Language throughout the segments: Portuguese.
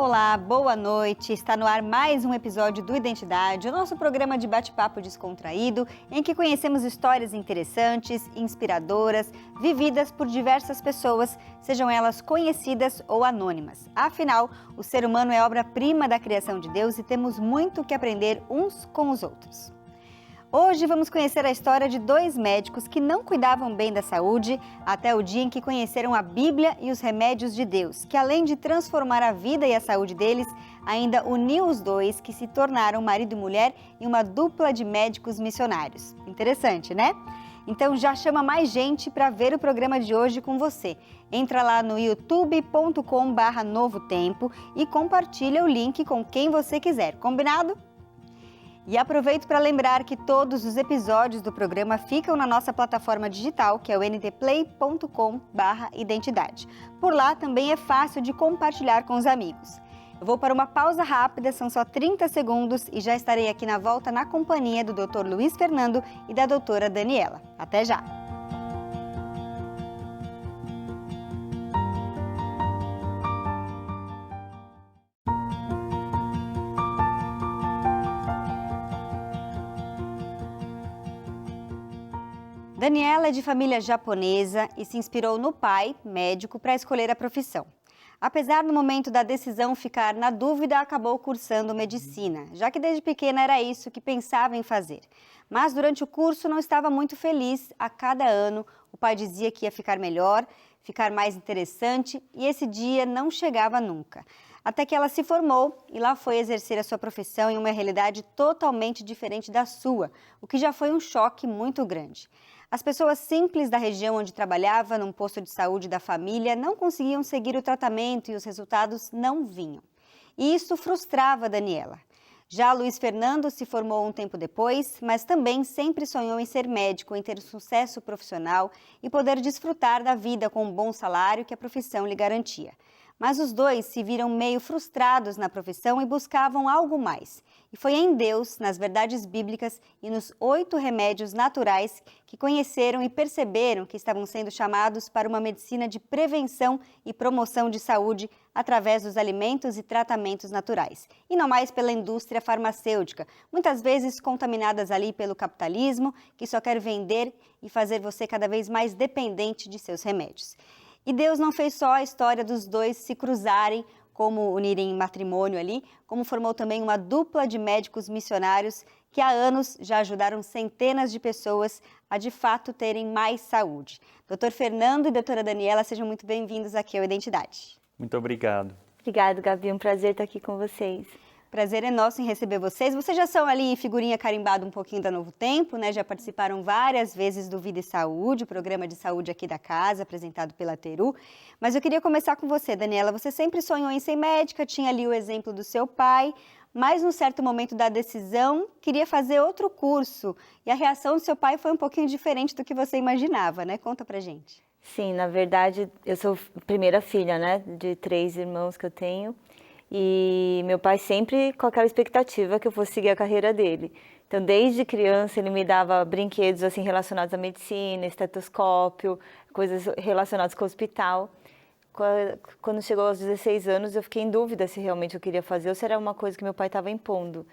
Olá, boa noite. Está no ar mais um episódio do Identidade, o nosso programa de bate-papo descontraído, em que conhecemos histórias interessantes, inspiradoras, vividas por diversas pessoas, sejam elas conhecidas ou anônimas. Afinal, o ser humano é obra-prima da criação de Deus e temos muito que aprender uns com os outros. Hoje vamos conhecer a história de dois médicos que não cuidavam bem da saúde até o dia em que conheceram a Bíblia e os remédios de Deus, que além de transformar a vida e a saúde deles, ainda uniu os dois, que se tornaram marido e mulher em uma dupla de médicos missionários. Interessante, né? Então já chama mais gente para ver o programa de hoje com você. Entra lá no youtube.com/Novo Tempo e compartilha o link com quem você quiser, combinado? E aproveito para lembrar que todos os episódios do programa ficam na nossa plataforma digital, que é o ntplay.com/identidade. Por lá também é fácil de compartilhar com os amigos. Eu vou para uma pausa rápida, são só 30 segundos e já estarei aqui na volta na companhia do Dr. Luiz Fernando e da doutora Daniela. Até já! Daniela é de família japonesa e se inspirou no pai, médico, para escolher a profissão. Apesar no momento da decisão ficar na dúvida, acabou cursando medicina, já que desde pequena era isso que pensava em fazer. Mas durante o curso não estava muito feliz. A cada ano o pai dizia que ia ficar melhor, ficar mais interessante, e esse dia não chegava nunca. Até que ela se formou e lá foi exercer a sua profissão em uma realidade totalmente diferente da sua, o que já foi um choque muito grande. As pessoas simples da região onde trabalhava, num posto de saúde da família, não conseguiam seguir o tratamento e os resultados não vinham. E isso frustrava a Daniela. Já Luiz Fernando se formou um tempo depois, mas também sempre sonhou em ser médico, em ter sucesso profissional e poder desfrutar da vida com um bom salário que a profissão lhe garantia. Mas os dois se viram meio frustrados na profissão e buscavam algo mais. E foi em Deus, nas verdades bíblicas e nos 8 remédios naturais que conheceram e perceberam que estavam sendo chamados para uma medicina de prevenção e promoção de saúde através dos alimentos e tratamentos naturais. E não mais pela indústria farmacêutica, muitas vezes contaminadas ali pelo capitalismo, que só quer vender e fazer você cada vez mais dependente de seus remédios. E Deus não fez só a história dos dois se cruzarem, como unirem em matrimônio ali, como formou também uma dupla de médicos missionários que há anos já ajudaram centenas de pessoas a de fato terem mais saúde. Dr. Fernando e doutora Daniela, sejam muito bem-vindos aqui ao Identidade. Muito obrigado. Obrigada, Gabi. Um prazer estar aqui com vocês. Prazer é nosso em receber vocês. Vocês já são ali figurinha carimbada um pouquinho da Novo Tempo, né? Já participaram várias vezes do Vida e Saúde, o programa de saúde aqui da casa, apresentado pela Teru. Mas eu queria começar com você, Daniela. Você sempre sonhou em ser médica, tinha ali o exemplo do seu pai, mas num certo momento da decisão, queria fazer outro curso. E a reação do seu pai foi um pouquinho diferente do que você imaginava, né? Conta pra gente. Sim, na verdade, eu sou a primeira filha, né? De 3 irmãos que eu tenho. E meu pai sempre com aquela expectativa que eu fosse seguir a carreira dele. Então, desde criança, ele me dava brinquedos assim relacionados à medicina, estetoscópio, coisas relacionadas com o hospital. Quando chegou aos 16 anos, eu fiquei em dúvida se realmente eu queria fazer ou se era uma coisa que meu pai estava impondo.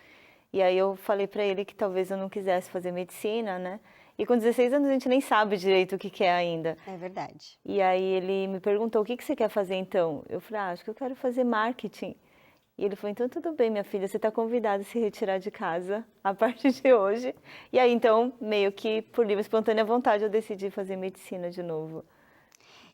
E aí eu falei para ele que talvez eu não quisesse fazer medicina, né? E com 16 anos a gente nem sabe direito o que é ainda. É verdade. E aí ele me perguntou, o que você quer fazer então? Eu falei, acho que eu quero fazer marketing. E ele falou, então tudo bem, minha filha, você está convidada a se retirar de casa a partir de hoje. E aí então, meio que por livre e espontânea vontade, eu decidi fazer medicina de novo.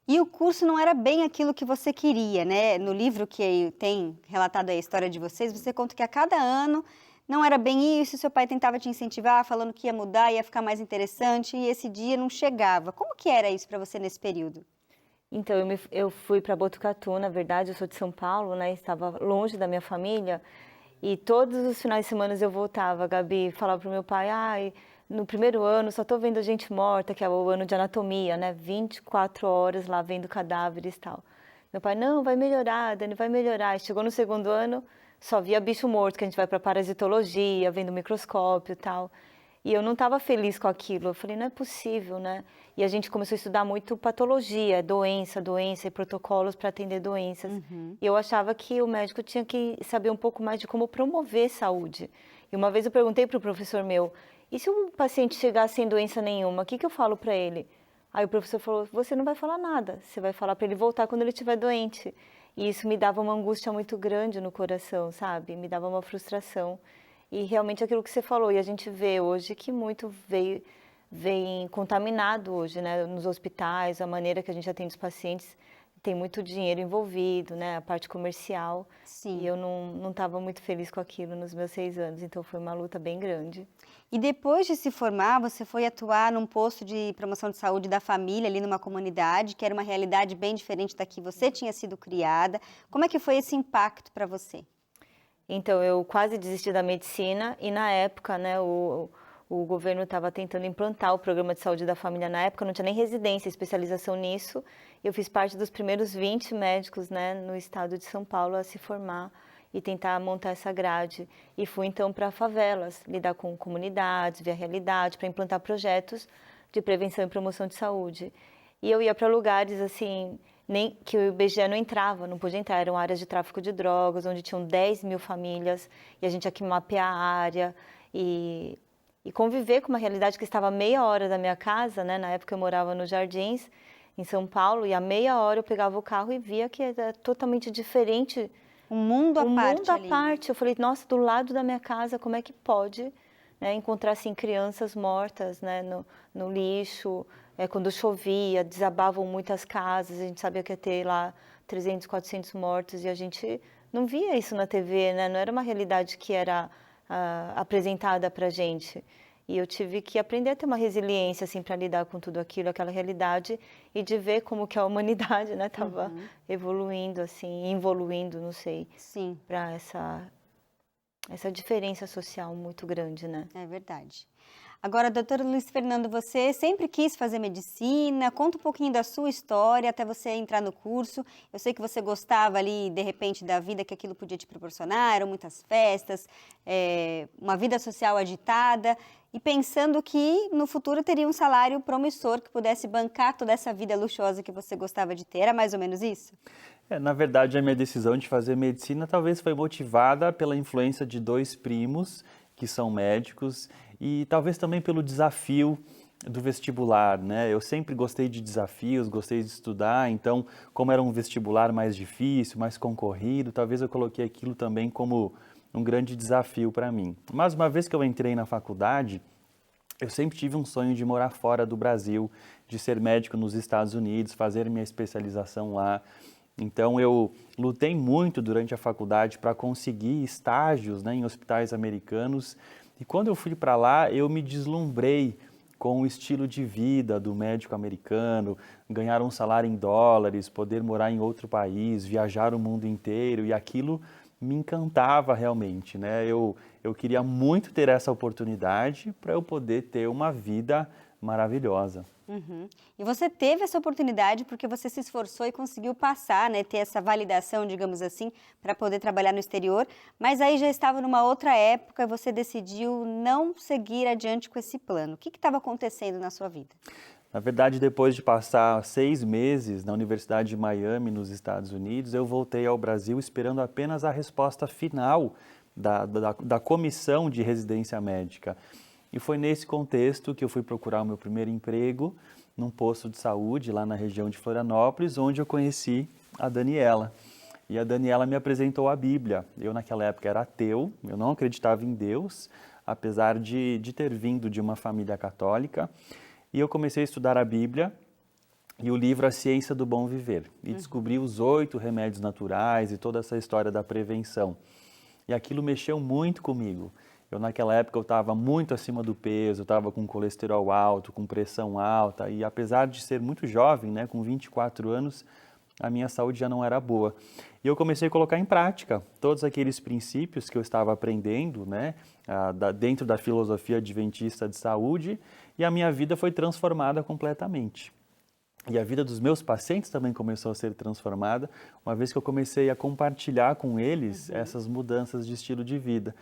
E o curso não era bem aquilo que você queria, né? No livro que tem relatado a história de vocês, você conta que a cada ano não era bem isso, seu pai tentava te incentivar, falando que ia mudar, ia ficar mais interessante, e esse dia não chegava. Como que era isso para você nesse período? Então, eu fui para Botucatu, na verdade, eu sou de São Paulo, né? Estava longe da minha família, e todos os finais de semana eu voltava, Gabi, falava para o meu pai, ai, no primeiro ano só estou vendo gente morta, que é o ano de anatomia, né? 24 horas lá vendo cadáveres e tal. Meu pai, não, vai melhorar, Dani, vai melhorar. E chegou no segundo ano, só via bicho morto, que a gente vai para parasitologia, vendo microscópio e tal. E eu não estava feliz com aquilo. Eu falei, não é possível, né? E a gente começou a estudar muito patologia, doença e protocolos para atender doenças. E eu achava que o médico tinha que saber um pouco mais de como promover saúde. E uma vez eu perguntei para o professor meu, e se o paciente chegar sem doença nenhuma, o que eu falo para ele? Aí o professor falou, você não vai falar nada, você vai falar para ele voltar quando ele estiver doente. E isso me dava uma angústia muito grande no coração, sabe? Me dava uma frustração. E realmente aquilo que você falou, e a gente vê hoje que muito vem contaminado hoje, né? Nos hospitais, a maneira que a gente atende os pacientes, tem muito dinheiro envolvido, né? A parte comercial. Sim. E eu não estava muito feliz com aquilo nos meus 6 anos, então foi uma luta bem grande. E depois de se formar, você foi atuar num posto de promoção de saúde da família, ali numa comunidade, que era uma realidade bem diferente da que você tinha sido criada. Como é que foi esse impacto para você? Então, eu quase desisti da medicina e na época, né, o governo estava tentando implantar o programa de saúde da família. Na época não tinha nem residência, especialização nisso. Eu fiz parte dos primeiros 20 médicos, né, no estado de São Paulo a se formar e tentar montar essa grade. E fui então para favelas, lidar com comunidades, ver a realidade, para implantar projetos de prevenção e promoção de saúde. E eu ia para lugares assim, nem que o IBGE não entrava, não podia entrar, eram áreas de tráfico de drogas, onde tinham 10 mil famílias, e a gente tinha que mapear a área e conviver com uma realidade que estava a meia hora da minha casa, né? Na época eu morava nos Jardins, em São Paulo, e a meia hora eu pegava o carro e via que era totalmente diferente. Um mundo à Um parte mundo à ali. parte. Eu falei, nossa, do lado da minha casa, como é que pode, né, encontrar assim, crianças mortas, né, no lixo? Quando chovia, desabavam muitas casas, a gente sabia que ia ter lá 300, 400 mortos e a gente não via isso na TV, né? Não era uma realidade que era apresentada para a gente. E eu tive que aprender a ter uma resiliência assim para lidar com tudo aquilo, aquela realidade e de ver como que a humanidade, né, estava evoluindo assim, involuindo, não sei, Sim, para essa diferença social muito grande, né? é verdade. Agora, doutor Luiz Fernando, você sempre quis fazer medicina? Conta um pouquinho da sua história até você entrar no curso. Eu sei que você gostava ali, de repente, da vida que aquilo podia te proporcionar, eram muitas festas, uma vida social agitada, e pensando que no futuro teria um salário promissor que pudesse bancar toda essa vida luxuosa que você gostava de ter. Era mais ou menos isso? Na verdade, a minha decisão de fazer medicina talvez foi motivada pela influência de dois primos que são médicos e talvez também pelo desafio do vestibular, né? Eu sempre gostei de desafios, gostei de estudar, então, como era um vestibular mais difícil, mais concorrido, talvez eu coloquei aquilo também como um grande desafio para mim. Mas uma vez que eu entrei na faculdade, eu sempre tive um sonho de morar fora do Brasil, de ser médico nos Estados Unidos, fazer minha especialização lá. Então, eu lutei muito durante a faculdade para conseguir estágios, né, em hospitais americanos. E quando eu fui para lá, eu me deslumbrei com o estilo de vida do médico americano, ganhar um salário em dólares, poder morar em outro país, viajar o mundo inteiro. E aquilo me encantava realmente, né? Eu queria muito ter essa oportunidade para eu poder ter uma vida maravilhosa. E você teve essa oportunidade porque você se esforçou e conseguiu passar, né, ter essa validação, digamos assim, para poder trabalhar no exterior, mas aí já estava numa outra época e você decidiu não seguir adiante com esse plano. O que estava acontecendo na sua vida? Na verdade, depois de passar 6 meses na Universidade de Miami, nos Estados Unidos, eu voltei ao Brasil esperando apenas a resposta final da comissão de residência médica. E foi nesse contexto que eu fui procurar o meu primeiro emprego num posto de saúde lá na região de Florianópolis, onde eu conheci a Daniela. E a Daniela me apresentou a Bíblia. Eu naquela época era ateu, eu não acreditava em Deus, apesar de ter vindo de uma família católica. E eu comecei a estudar a Bíblia e o livro A Ciência do Bom Viver. E descobri os 8 remédios naturais e toda essa história da prevenção. E aquilo mexeu muito comigo. Eu naquela época eu estava muito acima do peso, eu estava com colesterol alto, com pressão alta e apesar de ser muito jovem, né, com 24 anos, a minha saúde já não era boa. E eu comecei a colocar em prática todos aqueles princípios que eu estava aprendendo, né, dentro da filosofia adventista de saúde e a minha vida foi transformada completamente. E a vida dos meus pacientes também começou a ser transformada, uma vez que eu comecei a compartilhar com eles essas mudanças de estilo de vida.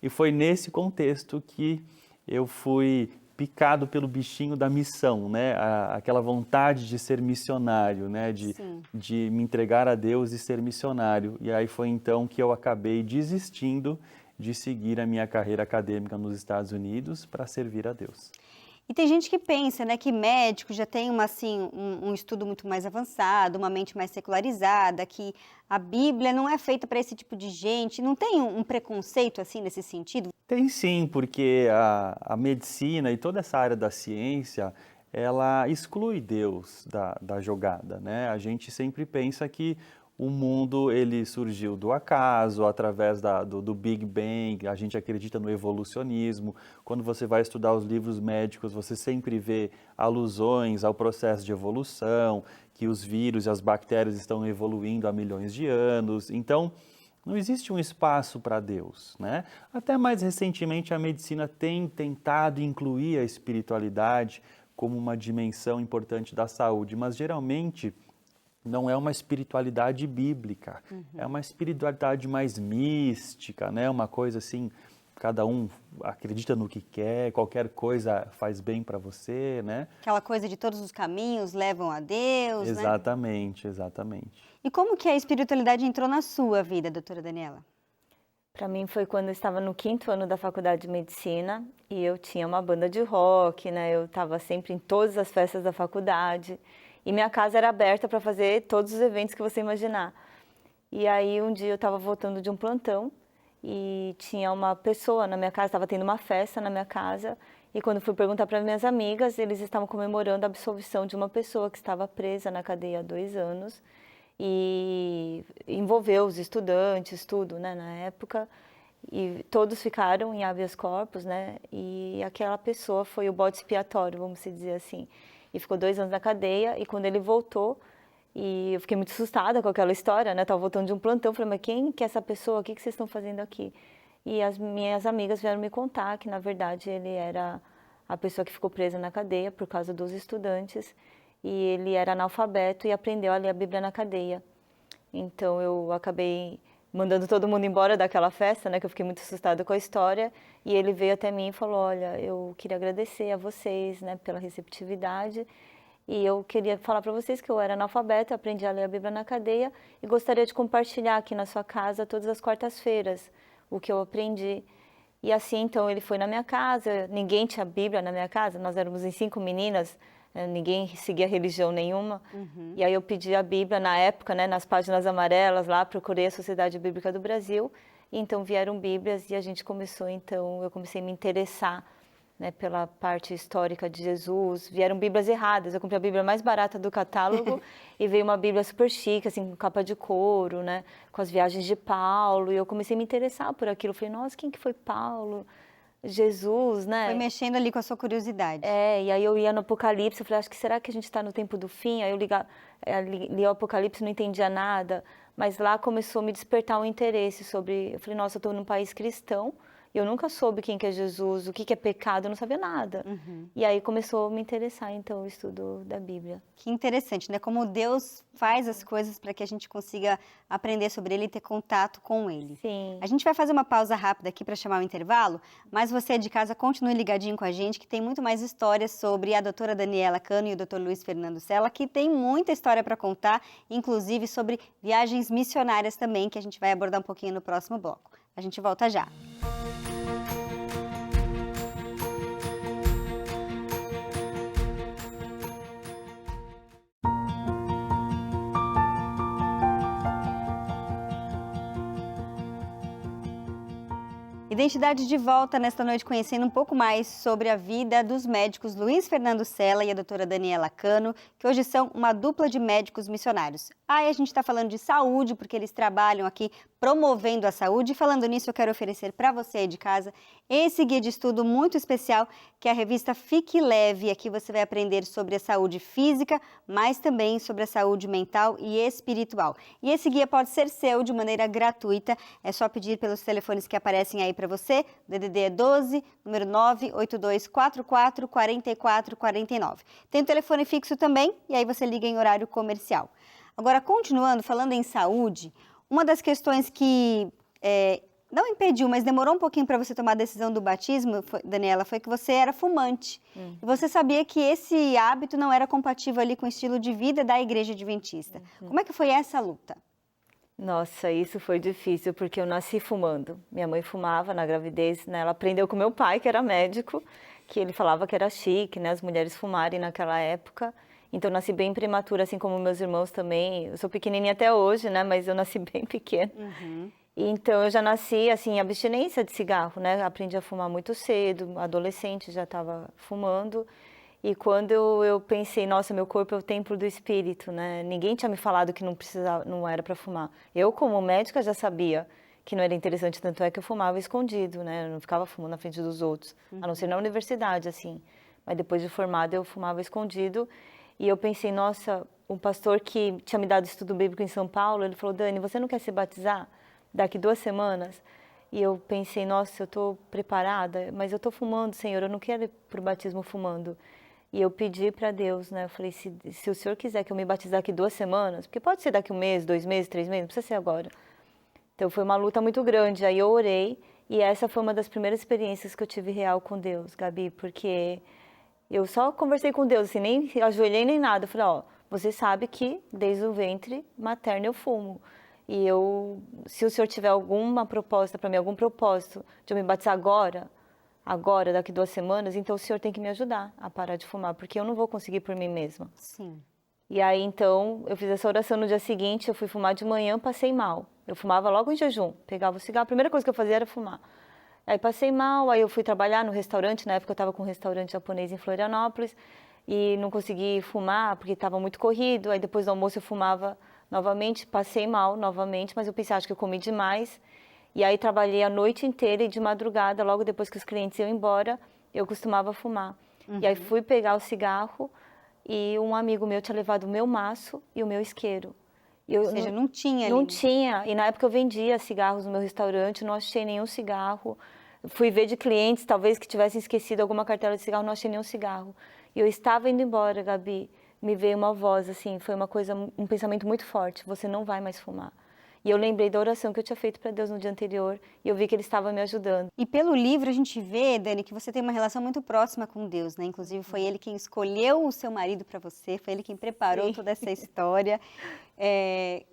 E foi nesse contexto que eu fui picado pelo bichinho da missão, né? Aquela vontade de ser missionário, né? De me entregar a Deus e ser missionário. E aí foi então que eu acabei desistindo de seguir a minha carreira acadêmica nos Estados Unidos para servir a Deus. E tem gente que pensa, né, que médico já tem um estudo muito mais avançado, uma mente mais secularizada, que a Bíblia não é feita para esse tipo de gente. Não tem um preconceito assim nesse sentido? Tem sim, porque a medicina e toda essa área da ciência, ela exclui Deus da jogada, né? A gente sempre pensa que o mundo ele surgiu do acaso, através do Big Bang, a gente acredita no evolucionismo. Quando você vai estudar os livros médicos, você sempre vê alusões ao processo de evolução, que os vírus e as bactérias estão evoluindo há milhões de anos. Então, não existe um espaço para Deus, né? Até mais recentemente a medicina tem tentado incluir a espiritualidade como uma dimensão importante da saúde, mas geralmente não é uma espiritualidade bíblica, é uma espiritualidade mais mística, né? Uma coisa assim, cada um acredita no que quer, qualquer coisa faz bem para você, né? Aquela coisa de todos os caminhos levam a Deus, Exatamente, exatamente. E como que a espiritualidade entrou na sua vida, doutora Daniela? Para mim foi quando eu estava no 5º ano da faculdade de medicina e eu tinha uma banda de rock, né? Eu estava sempre em todas as festas da faculdade. E minha casa era aberta para fazer todos os eventos que você imaginar. E aí um dia eu estava voltando de um plantão e tinha uma pessoa na minha casa, estava tendo uma festa na minha casa. E quando fui perguntar para minhas amigas, eles estavam comemorando a absolvição de uma pessoa que estava presa na cadeia há 2 anos. E envolveu os estudantes, tudo, né, na época. E todos ficaram em habeas corpus, né? E aquela pessoa foi o bode expiatório, vamos dizer assim. E ficou 2 anos na cadeia, e quando ele voltou, e eu fiquei muito assustada com aquela história, né? Estava voltando de um plantão, falei, mas quem que é essa pessoa? O que vocês estão fazendo aqui? E as minhas amigas vieram me contar que, na verdade, ele era a pessoa que ficou presa na cadeia por causa dos estudantes, e ele era analfabeto e aprendeu a ler a Bíblia na cadeia. Então, eu acabei mandando todo mundo embora daquela festa, né, que eu fiquei muito assustada com a história, e ele veio até mim e falou, olha, eu queria agradecer a vocês, né, pela receptividade, e eu queria falar para vocês que eu era analfabeta, aprendi a ler a Bíblia na cadeia, e gostaria de compartilhar aqui na sua casa todas as quartas-feiras o que eu aprendi. E assim, então, ele foi na minha casa, ninguém tinha Bíblia na minha casa, nós éramos em 5 meninas, ninguém seguia religião nenhuma. E aí eu pedi a Bíblia na época, né, nas páginas amarelas lá, procurei a Sociedade Bíblica do Brasil, e então vieram Bíblias e a gente começou, então, eu comecei a me interessar, né, pela parte histórica de Jesus. Vieram Bíblias erradas, eu comprei a Bíblia mais barata do catálogo e veio uma Bíblia super chique, assim, com capa de couro, né, com as viagens de Paulo, e eu comecei a me interessar por aquilo. Eu falei, nossa, quem que foi Paulo? Jesus, né? Foi mexendo ali com a sua curiosidade. E aí eu ia no Apocalipse, eu falei, acho que será que a gente está no tempo do fim? Aí eu li o Apocalipse, não entendia nada, mas lá começou a me despertar um interesse sobre... Eu falei, nossa, eu estou num país cristão, e eu nunca soube quem que é Jesus, o que é pecado, eu não sabia nada. E aí começou a me interessar, então, o estudo da Bíblia. Que interessante, né? Como Deus faz as coisas para que a gente consiga aprender sobre Ele e ter contato com Ele. Sim. A gente vai fazer uma pausa rápida aqui para chamar o intervalo, mas você de casa continue ligadinho com a gente, que tem muito mais histórias sobre a doutora Daniela Cano e o doutor Luiz Fernando Sela, que tem muita história para contar, inclusive sobre viagens missionárias também, que a gente vai abordar um pouquinho no próximo bloco. A gente volta já. Identidade de volta nesta noite, conhecendo um pouco mais sobre a vida dos médicos Luiz Fernando Sela e a doutora Daniela Cano, que hoje são uma dupla de médicos missionários. E a gente está falando de saúde, porque eles trabalham aqui promovendo a saúde. E falando nisso, eu quero oferecer para você aí de casa esse guia de estudo muito especial, que é a revista Fique Leve. Aqui você vai aprender sobre a saúde física, mas também sobre a saúde mental e espiritual. E esse guia pode ser seu de maneira gratuita, é só pedir pelos telefones que aparecem aí para você. O DDD é 12, número 982444449. Tem o telefone fixo também, e aí você liga em horário comercial. Agora, continuando, falando em saúde, uma das questões que não impediu, mas demorou um pouquinho para você tomar a decisão do batismo, Daniela, foi que você era fumante. E você sabia que esse hábito não era compatível ali com o estilo de vida da Igreja Adventista. Como é que foi essa luta? Nossa, isso foi difícil, porque eu nasci fumando. Minha mãe fumava na gravidez, né? Ela aprendeu com meu pai, que era médico, que ele falava que era chique, né? As mulheres fumarem naquela época. Então, eu nasci bem prematura, assim como meus irmãos também. Eu sou pequenininha até hoje, né? Mas eu nasci bem pequena. Então, eu já nasci, assim, em abstinência de cigarro, né? Aprendi a fumar muito cedo, adolescente já estava fumando. E quando eu pensei, nossa, meu corpo é o templo do Espírito, né? Ninguém tinha me falado que não precisava, não era para fumar. Eu, como médica, já sabia que não era interessante, tanto é que eu fumava escondido, né? Eu não ficava fumando na frente dos outros, a não ser na universidade, assim. Mas depois de formada, eu fumava escondido. E eu pensei, nossa, um pastor que tinha me dado estudo bíblico em São Paulo, ele falou, Dani, você não quer se batizar daqui 2 semanas? E eu pensei, nossa, eu estou preparada, mas eu estou fumando, Senhor, eu não quero ir para o batismo fumando. E eu pedi para Deus, né? Eu falei, se o Senhor quiser que eu me batizar daqui 2 semanas, porque pode ser daqui 1 mês, 2 meses, 3 meses, não precisa ser agora. Então foi uma luta muito grande. Aí eu orei e essa foi uma das primeiras experiências que eu tive real com Deus, Gabi, porque eu só conversei com Deus, assim, nem ajoelhei nem nada. Eu falei, ó, você sabe que desde o ventre materno eu fumo. E se o Senhor tiver alguma proposta para mim, algum propósito de eu me batizar agora, daqui 2 semanas, então o Senhor tem que me ajudar a parar de fumar, porque eu não vou conseguir por mim mesma. Sim. E aí, então, eu fiz essa oração no dia seguinte, eu fui fumar de manhã, passei mal. Eu fumava logo em jejum, pegava o cigarro, a primeira coisa que eu fazia era fumar. Aí passei mal, aí eu fui trabalhar no restaurante, na época eu estava com um restaurante japonês em Florianópolis, e não consegui fumar, porque estava muito corrido, aí depois do almoço eu fumava novamente, passei mal novamente, mas eu pensei, acho que eu comi demais. E aí trabalhei a noite inteira e de madrugada, logo depois que os clientes iam embora, eu costumava fumar. E aí fui pegar o cigarro e um amigo meu tinha levado o meu maço e o meu isqueiro. Ou seja, não tinha ali. Não tinha. E na época eu vendia cigarros no meu restaurante, não achei nenhum cigarro. Fui ver de clientes, talvez que tivessem esquecido alguma cartela de cigarro, não achei nenhum cigarro. E eu estava indo embora, Gabi, me veio uma voz, assim, foi uma coisa, um pensamento muito forte, você não vai mais fumar. E eu lembrei da oração que eu tinha feito para Deus no dia anterior e eu vi que Ele estava me ajudando. E pelo livro a gente vê, Dani, que você tem uma relação muito próxima com Deus, né? Inclusive foi Ele quem escolheu o seu marido para você, foi Ele quem preparou toda essa história.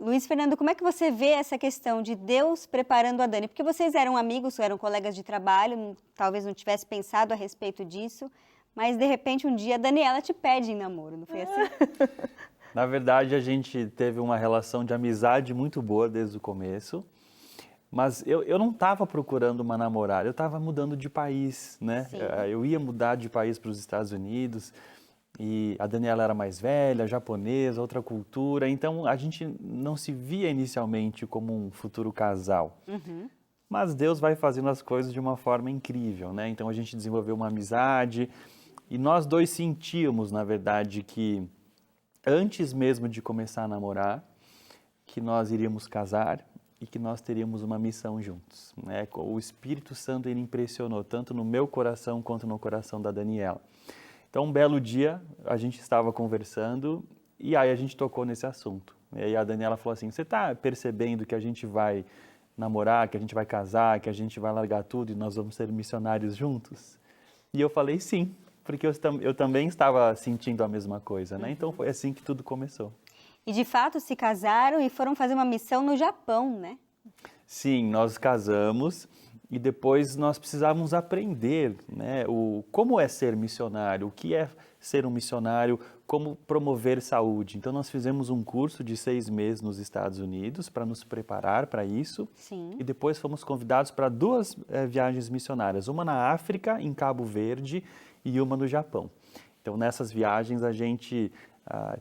Luiz Fernando, como é que você vê essa questão de Deus preparando a Dani? Porque vocês eram amigos, eram colegas de trabalho, talvez não tivesse pensado a respeito disso, mas de repente um dia a Daniela te pede em namoro, não foi assim? Na verdade, a gente teve uma relação de amizade muito boa desde o começo, mas eu não estava procurando uma namorada, eu estava mudando de país, né? Sim. Eu ia mudar de país para os Estados Unidos e a Daniela era mais velha, japonesa, outra cultura, então a gente não se via inicialmente como um futuro casal. Mas Deus vai fazendo as coisas de uma forma incrível, né? Então a gente desenvolveu uma amizade e nós dois sentíamos, na verdade, que antes mesmo de começar a namorar, que nós iríamos casar e que nós teríamos uma missão juntos, né? O Espírito Santo, ele impressionou tanto no meu coração quanto no coração da Daniela. Então, um belo dia, a gente estava conversando e aí a gente tocou nesse assunto. E aí a Daniela falou assim, você está percebendo que a gente vai namorar, que a gente vai casar, que a gente vai largar tudo e nós vamos ser missionários juntos? E eu falei sim, porque eu também estava sentindo a mesma coisa, né? Então foi assim que tudo começou. E de fato se casaram e foram fazer uma missão no Japão, né? Sim, nós casamos e depois nós precisávamos aprender, né, como é ser missionário, o que é ser um missionário, como promover saúde. Então nós fizemos um curso de 6 meses nos Estados Unidos para nos preparar para isso. Sim. E depois fomos convidados para 2 viagens missionárias, uma na África, em Cabo Verde, e uma no Japão. Então nessas viagens a gente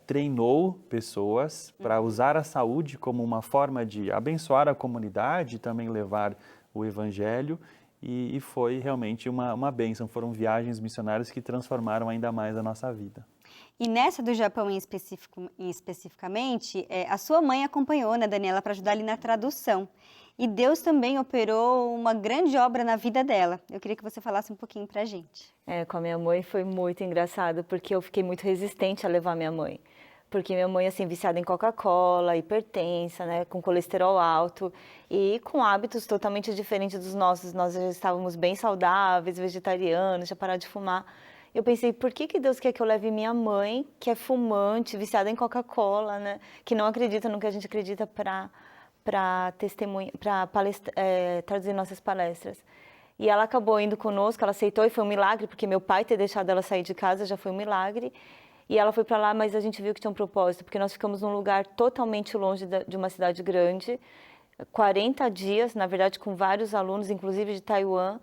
treinou pessoas para usar a saúde como uma forma de abençoar a comunidade e também levar o evangelho e foi realmente uma bênção. Foram viagens missionárias que transformaram ainda mais a nossa vida. E nessa do Japão especificamente, a sua mãe acompanhou, né, Daniela, para ajudar ali na tradução. E Deus também operou uma grande obra na vida dela. Eu queria que você falasse um pouquinho para a gente. Com a minha mãe foi muito engraçado, porque eu fiquei muito resistente a levar minha mãe. porque minha mãe, assim, viciada em Coca-Cola, hipertensa, né, com colesterol alto e com hábitos totalmente diferentes dos nossos. Nós já estávamos bem saudáveis, vegetarianos, já pararam de fumar. Eu pensei, por que Deus quer que eu leve minha mãe, que é fumante, viciada em Coca-Cola, né, que não acredita no que a gente acredita para testemunha, para traduzir nossas palestras. E ela acabou indo conosco, ela aceitou e foi um milagre, porque meu pai ter deixado ela sair de casa já foi um milagre. E ela foi para lá, mas a gente viu que tinha um propósito, porque nós ficamos num lugar totalmente longe de uma cidade grande, 40 dias, na verdade, com vários alunos, inclusive de Taiwan,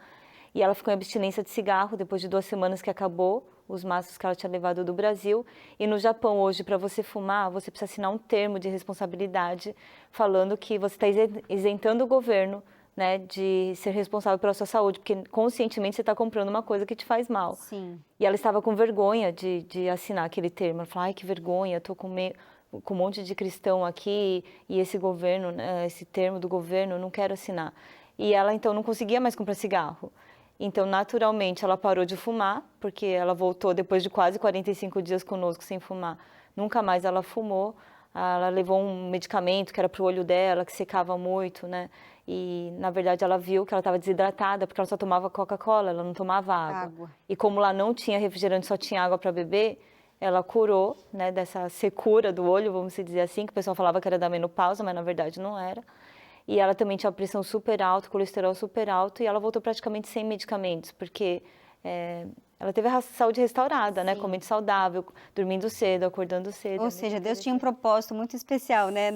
e ela ficou em abstinência de cigarro depois de 2 semanas que acabou os maços que ela tinha levado do Brasil. E no Japão, hoje, para você fumar, você precisa assinar um termo de responsabilidade falando que você está isentando o governo, né, de ser responsável pela sua saúde, porque conscientemente você está comprando uma coisa que te faz mal. Sim. E ela estava com vergonha de assinar aquele termo. Ela falou, ai, que vergonha, estou com um monte de cristão aqui e esse governo, né, esse termo do governo, não quero assinar. E ela, então, não conseguia mais comprar cigarro. Então, naturalmente, ela parou de fumar, porque ela voltou depois de quase 45 dias conosco sem fumar. Nunca mais ela fumou. Ela levou um medicamento que era para o olho dela, que secava muito, né? E, na verdade, ela viu que ela estava desidratada, porque ela só tomava Coca-Cola, ela não tomava água. E como lá não tinha refrigerante, só tinha água para beber, ela curou, né, dessa secura do olho, vamos dizer assim, que o pessoal falava que era da menopausa, mas, na verdade, não era. E ela também tinha pressão super alta, colesterol super alto, e ela voltou praticamente sem medicamentos, porque ela teve a saúde restaurada, né? Comendo saudável, dormindo cedo, acordando cedo. Ou seja, Deus tinha um propósito muito especial, né?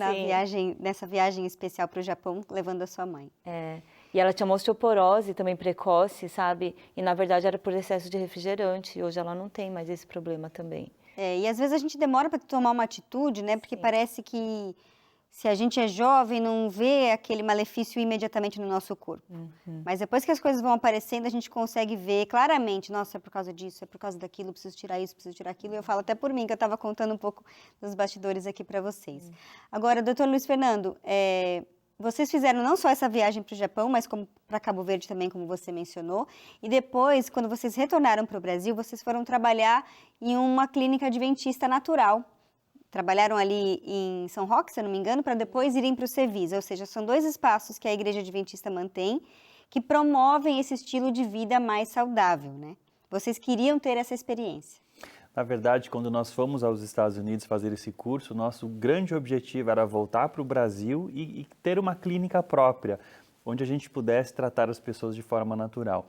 Sim. Nessa viagem especial para o Japão, levando a sua mãe. E ela tinha uma osteoporose também precoce, sabe? E na verdade era por excesso de refrigerante. E hoje ela não tem mais esse problema também. E às vezes a gente demora para tomar uma atitude, né? Porque parece que se a gente é jovem, não vê aquele malefício imediatamente no nosso corpo. Mas depois que as coisas vão aparecendo, a gente consegue ver claramente, nossa, é por causa disso, é por causa daquilo, preciso tirar isso, preciso tirar aquilo. E eu falo até por mim, que eu estava contando um pouco dos bastidores aqui para vocês. Agora, doutor Luiz Fernando, vocês fizeram não só essa viagem para o Japão, mas para Cabo Verde também, como você mencionou. E depois, quando vocês retornaram para o Brasil, vocês foram trabalhar em uma clínica adventista natural. Trabalharam ali em São Roque, se eu não me engano, para depois irem para o Cevisa. Ou seja, são 2 espaços que a Igreja Adventista mantém, que promovem esse estilo de vida mais saudável, né? Vocês queriam ter essa experiência. Na verdade, quando nós fomos aos Estados Unidos fazer esse curso, nosso grande objetivo era voltar para o Brasil e ter uma clínica própria, onde a gente pudesse tratar as pessoas de forma natural.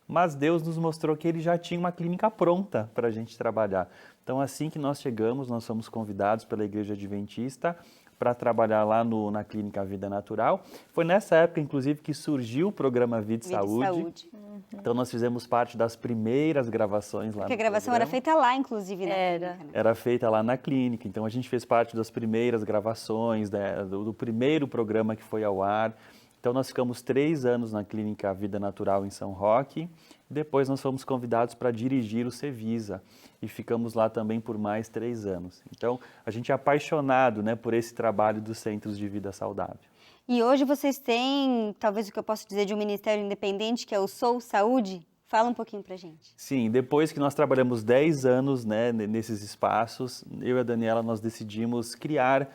Mas Deus nos mostrou que Ele já tinha uma clínica pronta para a gente trabalhar. Então, assim que nós chegamos, nós fomos convidados pela Igreja Adventista para trabalhar lá na Clínica Vida Natural. Foi nessa época, inclusive, que surgiu o programa Vida e Saúde. Então, nós fizemos parte das primeiras gravações lá. Porque a gravação era feita lá, inclusive, na clínica, né? Era feita lá na clínica. Então, a gente fez parte das primeiras gravações, do primeiro programa que foi ao ar. Então, nós ficamos 3 anos na Clínica Vida Natural em São Roque. Depois, nós fomos convidados para dirigir o Cevisa e ficamos lá também por mais 3 anos. Então, a gente é apaixonado, né, por esse trabalho dos Centros de Vida Saudável. E hoje vocês têm, talvez o que eu posso dizer de um ministério independente, que é o Sou Saúde? Fala um pouquinho pra gente. Sim, depois que nós trabalhamos 10 anos, né, nesses espaços, eu e a Daniela, nós decidimos criar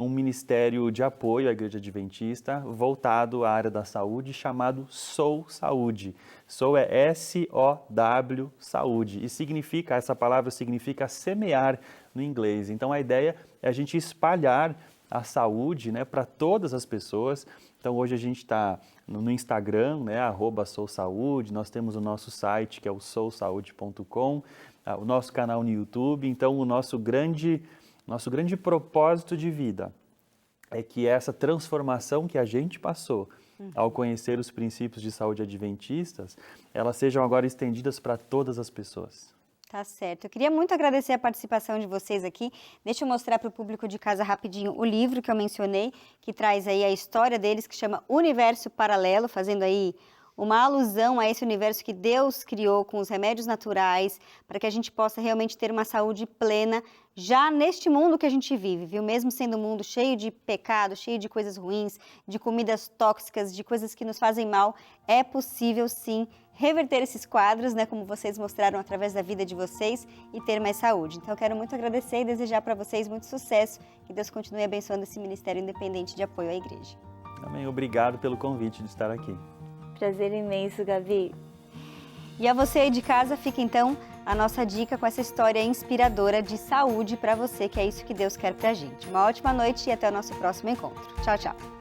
um ministério de apoio à Igreja Adventista voltado à área da saúde, chamado Sou Saúde. Sou é S-O-W, saúde. E essa palavra significa semear no inglês. Então a ideia é a gente espalhar a saúde, né, para todas as pessoas. Então hoje a gente está no Instagram, né, @sousaude, nós temos o nosso site que é o sousaude.com, o nosso canal no YouTube. Então o nosso grande propósito de vida é que essa transformação que a gente passou ao conhecer os princípios de saúde adventistas, elas sejam agora estendidas para todas as pessoas. Tá certo. Eu queria muito agradecer a participação de vocês aqui. Deixa eu mostrar para o público de casa rapidinho o livro que eu mencionei, que traz aí a história deles, que chama Universo Paralelo, fazendo aí uma alusão a esse universo que Deus criou com os remédios naturais, para que a gente possa realmente ter uma saúde plena já neste mundo que a gente vive, viu? Mesmo sendo um mundo cheio de pecado, cheio de coisas ruins, de comidas tóxicas, de coisas que nos fazem mal, é possível sim reverter esses quadros, né, como vocês mostraram através da vida de vocês, e ter mais saúde. Então eu quero muito agradecer e desejar para vocês muito sucesso, que Deus continue abençoando esse Ministério Independente de Apoio à Igreja. Amém. Obrigado pelo convite de estar aqui. Prazer imenso, Gabi. E a você aí de casa, fica então a nossa dica com essa história inspiradora de saúde para você, que é isso que Deus quer pra gente. Uma ótima noite e até o nosso próximo encontro. Tchau, tchau.